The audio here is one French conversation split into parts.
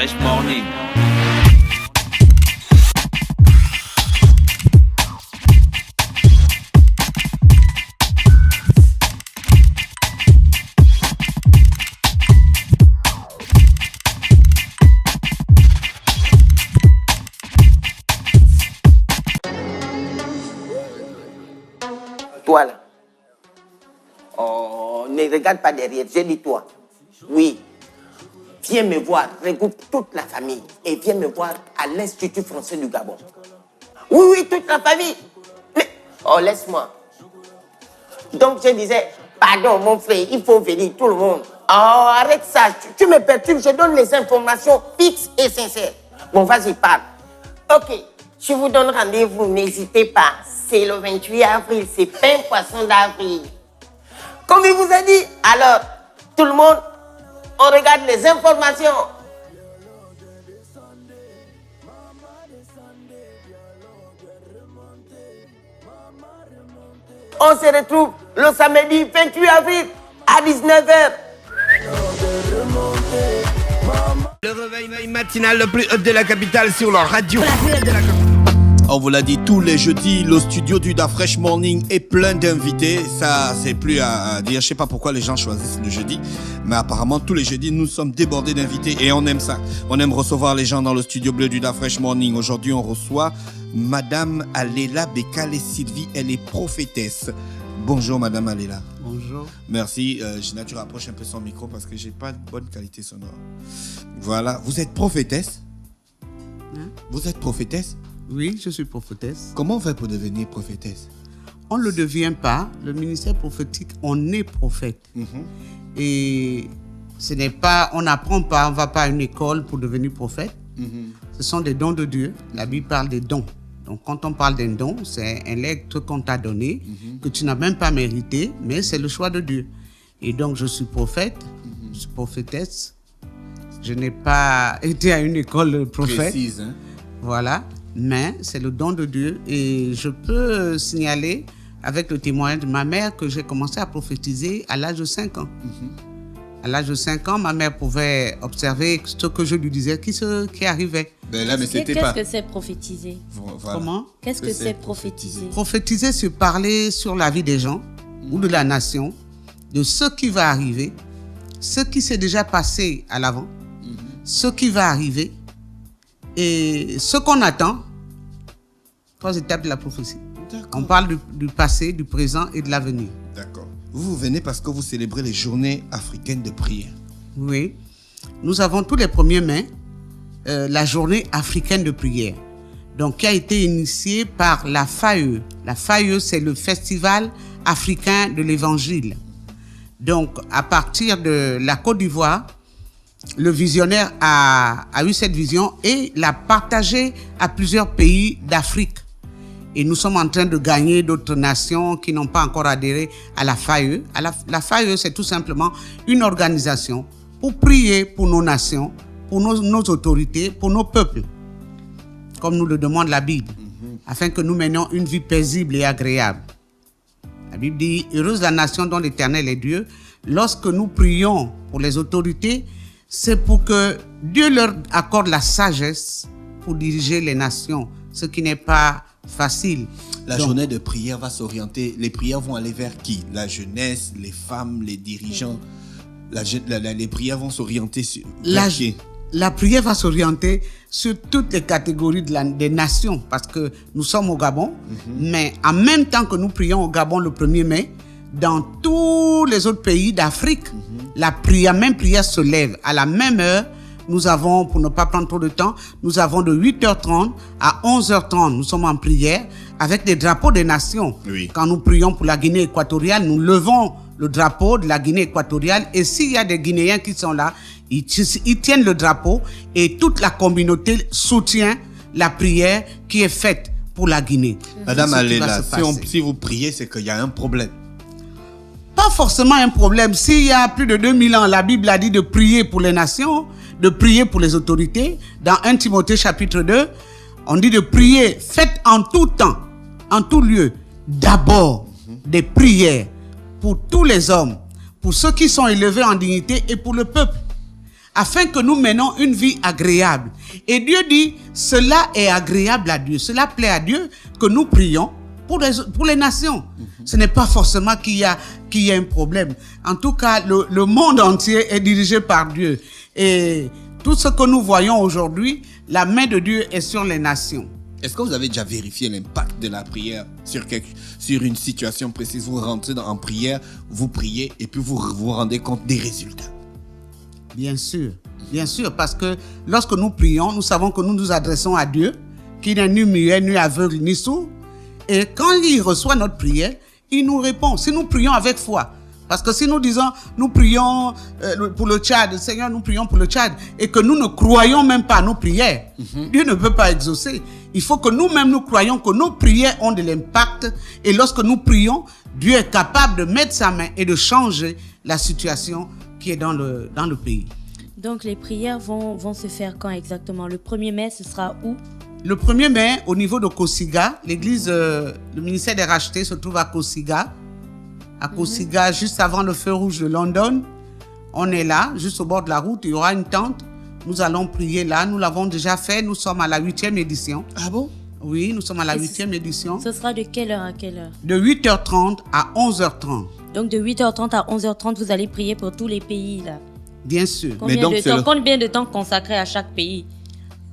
Fresh Morning. Toi là. Oh, ne regarde pas derrière, je dis toi. Oui. Viens me voir, regroupe toute la famille et viens me voir à l'Institut français du Gabon. Oui, oui, toute la famille. Mais, oh, laisse-moi. Donc, je disais, pardon, mon frère, il faut venir, tout le monde. Oh, arrête ça, tu me perturbes, je donne les informations fixes et sincères. Bon, vas-y, parle. Ok, je vous donne rendez-vous, n'hésitez pas. C'est le 28 avril, c'est pain poisson d'avril. Comme il vous a dit, alors, tout le monde, on regarde les informations. On se retrouve le samedi 28 avril à 19h. Le réveil matinal le plus haut de la capitale sur la radio. On vous l'a dit, tous les jeudis, le studio du Da Fresh Morning est plein d'invités. Ça, c'est plus à dire. Je sais pas pourquoi les gens choisissent le jeudi, mais apparemment, tous les jeudis, nous sommes débordés d'invités et on aime ça. On aime recevoir les gens dans le studio bleu du Da Fresh Morning. Aujourd'hui, on reçoit Madame Alela Bekale Sylvie. Elle est prophétesse. Bonjour, Madame Alela. Bonjour. Merci. Gina, tu rapproches un peu son micro parce que j'ai pas de bonne qualité sonore. Voilà. Vous êtes prophétesse? Hein? Vous êtes prophétesse? Oui, je suis prophétesse. Comment on fait pour devenir prophétesse? On ne le devient pas. Le ministère prophétique, on est prophète. Et ce n'est pas, on n'apprend pas, on ne va pas à une école pour devenir prophète. Ce sont des dons de Dieu. La Bible parle des dons. Donc quand on parle d'un don, c'est un lettre qu'on t'a donné, que tu n'as même pas mérité, mais c'est le choix de Dieu. Et donc je suis prophète, je suis prophétesse. Je n'ai pas été à une école prophète. Précise, hein? Voilà. Mais c'est le don de Dieu et je peux signaler avec le témoignage de ma mère que j'ai commencé à prophétiser à l'âge de 5 ans. À l'âge de 5 ans, ma mère pouvait observer ce que je lui disais qui arrivait. Ben là, mais c'était pas... Qu'est-ce que c'est prophétiser? Voilà. Comment? Qu'est-ce que c'est prophétiser? Prophétiser, c'est parler sur la vie des gens ou de la nation, de ce qui va arriver, ce qui s'est déjà passé à l'avant, ce qui va arriver, et ce qu'on attend, 3 étapes de la prophétie. On parle du passé, du présent et de l'avenir. D'accord. Vous venez parce que vous célébrez les journées africaines de prière. Oui. Nous avons tous les 1er mai la journée africaine de prière, donc qui a été initiée par la FAE. La FAE, c'est le Festival africain de l'Évangile. Donc, à partir de la Côte d'Ivoire, le visionnaire a eu cette vision et l'a partagée à plusieurs pays d'Afrique. Et nous sommes en train de gagner d'autres nations qui n'ont pas encore adhéré à la FAE. La FAE, c'est tout simplement une organisation pour prier pour nos nations, pour nos autorités, pour nos peuples, comme nous le demande la Bible, afin que nous menions une vie paisible et agréable. La Bible dit, heureuse la nation dont l'Éternel est Dieu. Lorsque nous prions pour les autorités, c'est pour que Dieu leur accorde la sagesse pour diriger les nations, ce qui n'est pas facile. La journée de prière va s'orienter, les prières vont aller vers qui? La jeunesse, les femmes, les dirigeants. Les prières vont s'orienter vers qui? La prière va s'orienter sur toutes les catégories des nations, parce que nous sommes au Gabon, mais en même temps que nous prions au Gabon le 1er mai, dans tous les autres pays d'Afrique, la même prière se lève à la même heure. Nous avons, pour ne pas prendre trop de temps, nous avons de 8h30 à 11h30, nous sommes en prière avec des drapeaux des nations. Oui. Quand nous prions pour la Guinée équatoriale, nous levons le drapeau de la Guinée équatoriale et s'il y a des Guinéens qui sont là, ils tiennent le drapeau et toute la communauté soutient la prière qui est faite pour la Guinée. Madame Alela, si vous priez, c'est qu'il y a un problème. Pas forcément un problème. S'il y a plus de 2000 ans, la Bible a dit de prier pour les nations, de prier pour les autorités. Dans 1 Timothée chapitre 2, on dit de prier, faites en tout temps, en tout lieu, d'abord des prières pour tous les hommes, pour ceux qui sont élevés en dignité et pour le peuple. afin que nous menions une vie agréable. Et Dieu dit, cela est agréable à Dieu, cela plaît à Dieu que nous prions pour les nations. Ce n'est pas forcément qu'il y a un problème. En tout cas, le monde entier est dirigé par Dieu. Et tout ce que nous voyons aujourd'hui, la main de Dieu est sur les nations. Est-ce que vous avez déjà vérifié l'impact de la prière sur une situation précise? Vous rentrez en prière, vous priez et puis vous vous rendez compte des résultats. Bien sûr, parce que lorsque nous prions, nous savons que nous nous adressons à Dieu, qui n'est ni muet, ni aveugle, ni sourd. Et quand il reçoit notre prière, il nous répond. Si nous prions avec foi, parce que si nous disons, nous prions pour le Tchad, Seigneur, nous prions pour le Tchad, et que nous ne croyons même pas à nos prières, Dieu ne peut pas exaucer. Il faut que nous-mêmes nous croyons que nos prières ont de l'impact, et lorsque nous prions, Dieu est capable de mettre sa main et de changer la situation qui est dans le pays. Donc les prières vont se faire quand exactement? Le 1er mai, ce sera où? Le 1er mai, au niveau de Kosiga, l'église, le ministère des rachetés se trouve à Kosiga. À Kosiga, juste avant le feu rouge de London. On est là, juste au bord de la route, il y aura une tente. Nous allons prier là, nous l'avons déjà fait, nous sommes à la 8e édition. Ah bon? Oui, nous sommes à la 8e édition. Ce sera de quelle heure à quelle heure? De 8h30 à 11h30. Donc de 8h30 à 11h30, vous allez prier pour tous les pays là? Bien sûr. Combien de temps consacré à chaque pays?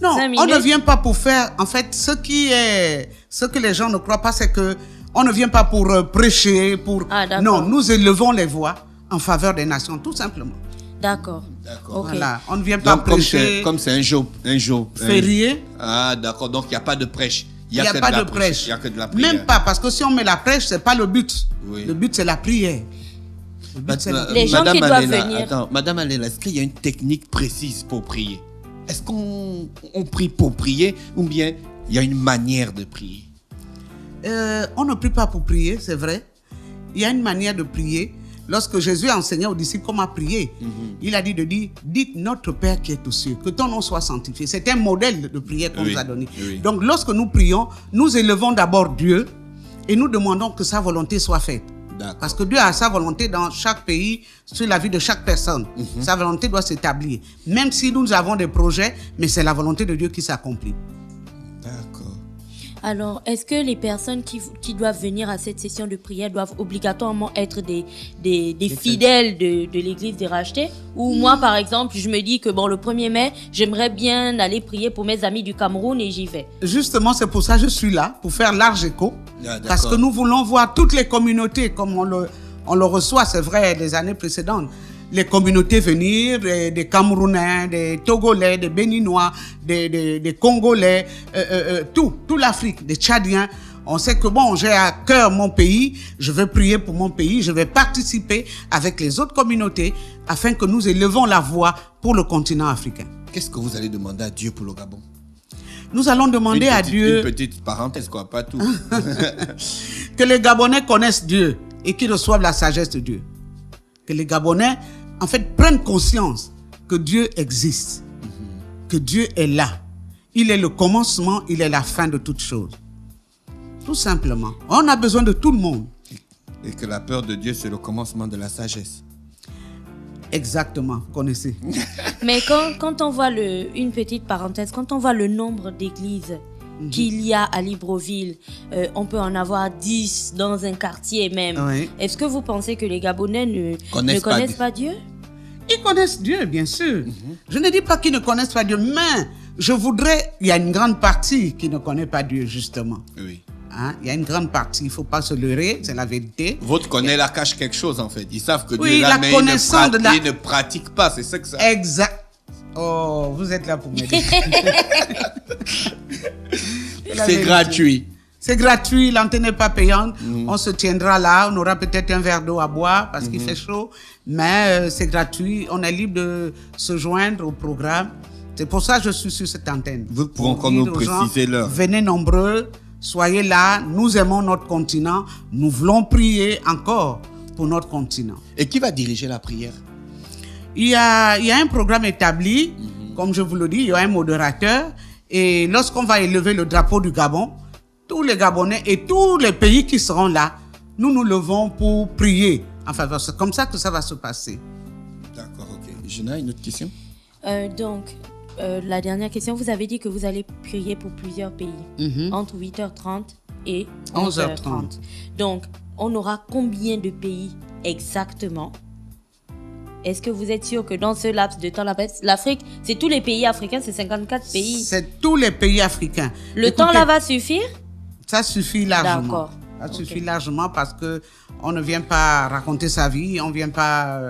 Non, on ne vient pas pour faire... En fait, ce que les gens ne croient pas, c'est que on ne vient pas pour prêcher, pour... non, nous élevons les voix en faveur des nations, tout simplement. D'accord. Okay. Voilà, on ne vient pas prêcher... Comme c'est un jour férié. Ah, d'accord, donc il n'y a pas de prêche. Il n'y a pas de prêche. Il n'y a que de la prière. Même pas, parce que si on met la prêche, ce n'est pas le but. Oui. Le but, c'est la prière. Les gens qui doivent venir... Attends, Madame Aléla, est-ce qu'il y a une technique précise pour prier? Est-ce qu'on prie pour prier ou bien il y a une manière de prier? On ne prie pas pour prier, c'est vrai. Il y a une manière de prier. Lorsque Jésus a enseigné aux disciples comment prier, il a dit de dire, dites notre Père qui est aux cieux, que ton nom soit sanctifié. C'est un modèle de prière qu'on nous a donné. Oui. Donc lorsque nous prions, nous élevons d'abord Dieu et nous demandons que sa volonté soit faite. Parce que Dieu a sa volonté dans chaque pays, sur la vie de chaque personne. Sa volonté doit s'établir. Même si nous avons des projets, mais c'est la volonté de Dieu qui s'accomplit. D'accord. Alors, est-ce que les personnes qui doivent venir à cette session de prière doivent obligatoirement être des fidèles de l'église des rachetés? Ou moi, par exemple, je me dis que bon, le 1er mai, j'aimerais bien aller prier pour mes amis du Cameroun et j'y vais. Justement, c'est pour ça que je suis là, pour faire large écho. Parce que nous voulons voir toutes les communautés comme on le reçoit, c'est vrai, les années précédentes. Les communautés venir, des Camerounais, des Togolais, des Béninois, des Congolais, tout l'Afrique, des Tchadiens. On sait que bon, j'ai à cœur mon pays, je vais prier pour mon pays, je vais participer avec les autres communautés afin que nous élevons la voix pour le continent africain. Qu'est-ce que vous allez demander à Dieu pour le Gabon? Nous allons demander à Dieu... Une petite parenthèse, quoi, pas tout. Que les Gabonais connaissent Dieu et qu'ils reçoivent la sagesse de Dieu. Que les Gabonais, en fait, prennent conscience que Dieu existe, que Dieu est là. Il est le commencement, il est la fin de toutes choses. Tout simplement. On a besoin de tout le monde. Et que la peur de Dieu, c'est le commencement de la sagesse. Exactement, vous connaissez. Mais quand on voit une petite parenthèse, quand on voit le nombre d'églises qu'il y a à Libreville, on peut en avoir 10 dans un quartier même. Oui. Est-ce que vous pensez que les Gabonais ne connaissent pas Dieu? Ils connaissent Dieu, bien sûr. Je ne dis pas qu'ils ne connaissent pas Dieu, mais je voudrais... Il y a une grande partie qui ne connaît pas Dieu, justement. Oui. Hein? Il y a une grande partie, il ne faut pas se leurrer, c'est la vérité. Votre connaît la cache quelque chose, en fait. Ils savent que oui, Dieu est là, mais ils ne pratiquent pas, c'est ça que ça... Exact. Oh, vous êtes là pour m'aider. C'est gratuit. C'est gratuit, l'antenne n'est pas payante. On se tiendra là, on aura peut-être un verre d'eau à boire parce qu'il fait chaud. Mais c'est gratuit, on est libre de se joindre au programme. C'est pour ça que je suis sur cette antenne. Vous pouvez encore nous préciser l'heure. Venez nombreux, soyez là, nous aimons notre continent. Nous voulons prier encore pour notre continent. Et qui va diriger la prière? Il y a un programme établi, comme je vous le dis, il y a un modérateur. Et lorsqu'on va élever le drapeau du Gabon, tous les Gabonais et tous les pays qui seront là, nous nous levons pour prier. Enfin, c'est comme ça que ça va se passer. D'accord, ok. Gina, une autre question? La dernière question, vous avez dit que vous allez prier pour plusieurs pays, entre 8h30 et 11h30. Donc, on aura combien de pays exactement? Est-ce que vous êtes sûr que dans ce laps de temps, l'Afrique, c'est tous les pays africains, c'est 54 pays? C'est tous les pays africains. Le temps là va suffire? Ça suffit largement. D'accord. Ça suffit largement parce que on ne vient pas raconter sa vie, on vient pas...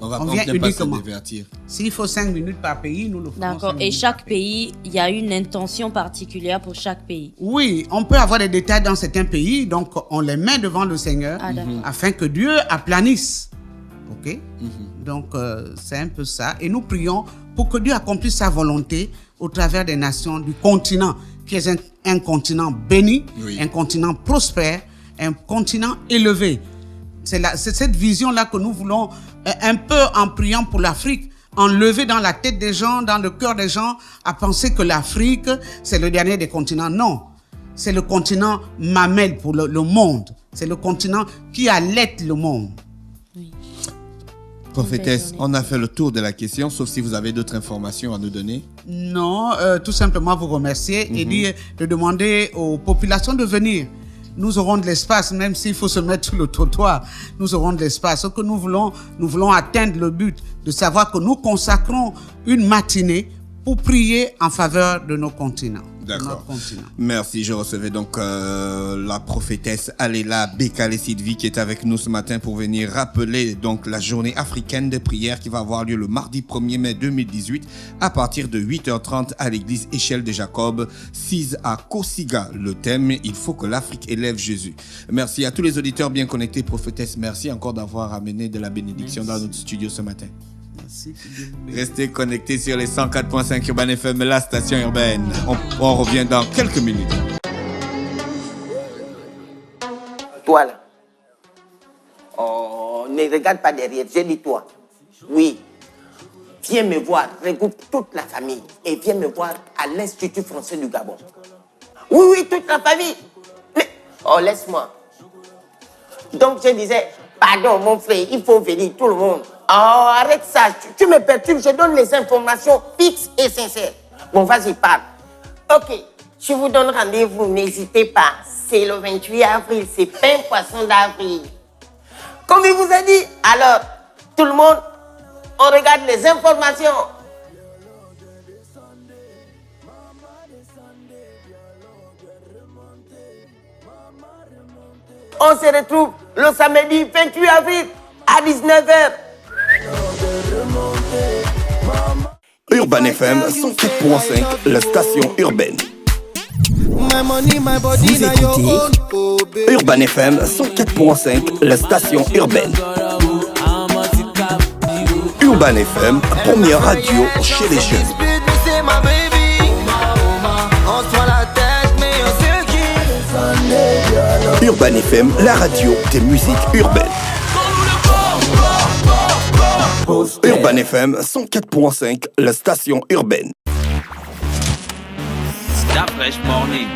On va vient pas se uniquement. divertir. S'il faut 5 minutes par pays, nous le faisons. D'accord. 5 Et minutes chaque par pays, il y a une intention particulière pour chaque pays? Oui, on peut avoir des détails dans certains pays, donc on les met devant le Seigneur afin que Dieu aplanisse. Ok? Donc c'est un peu ça. Et nous prions pour que Dieu accomplisse sa volonté au travers des nations du continent, qui est un continent béni, un continent prospère, un continent élevé. C'est cette vision-là que nous voulons, un peu en priant pour l'Afrique, enlever dans la tête des gens, dans le cœur des gens, à penser que l'Afrique, c'est le dernier des continents. Non, c'est le continent mamelle pour le monde. C'est le continent qui allait le monde. Prophétesse, on a fait le tour de la question, sauf si vous avez d'autres informations à nous donner. Non, tout simplement vous remercier et dire de demander aux populations de venir. Nous aurons de l'espace, même s'il faut se mettre sur le trottoir, nous aurons de l'espace. Ce que nous voulons atteindre le but de savoir que nous consacrons une matinée pour prier en faveur de nos continents. D'accord. Merci. Je recevais donc la prophétesse Aléla Bekale-Sidvi qui est avec nous ce matin pour venir rappeler donc la journée africaine de prière qui va avoir lieu le mardi 1er mai 2018 à partir de 8h30 à l'église Échelle de Jacob, 6 à Kosiga. Le thème, il faut que l'Afrique élève Jésus. Merci à tous les auditeurs bien connectés. Prophétesse, merci encore d'avoir amené de la bénédiction dans notre studio ce matin. Merci. Restez connectés sur les 104.5 Urban FM, la station urbaine. On revient dans quelques minutes. Toi là, ne regarde pas derrière, je dis toi. Oui, viens me voir, regroupe toute la famille et viens me voir à l'Institut français du Gabon. Oui, toute la famille. Mais, laisse-moi. Donc je disais, pardon mon frère, il faut venir tout le monde. Arrête ça, tu me perturbes, je donne les informations fixes et sincères. Bon, vas-y, parle. Ok, je vous donne rendez-vous, n'hésitez pas. C'est le 28 avril, c'est pain poisson d'avril. Comme il vous a dit, alors, tout le monde, on regarde les informations. On se retrouve le samedi 28 avril à 19h. Urban FM 104.5, la station urbaine. Vous écoutez Urban FM 104.5, la station urbaine. Urban FM, première radio chez les jeunes. Urban FM, la radio des musiques urbaines. Urban FM 104.5, la station urbaine. D'Afresh Morning.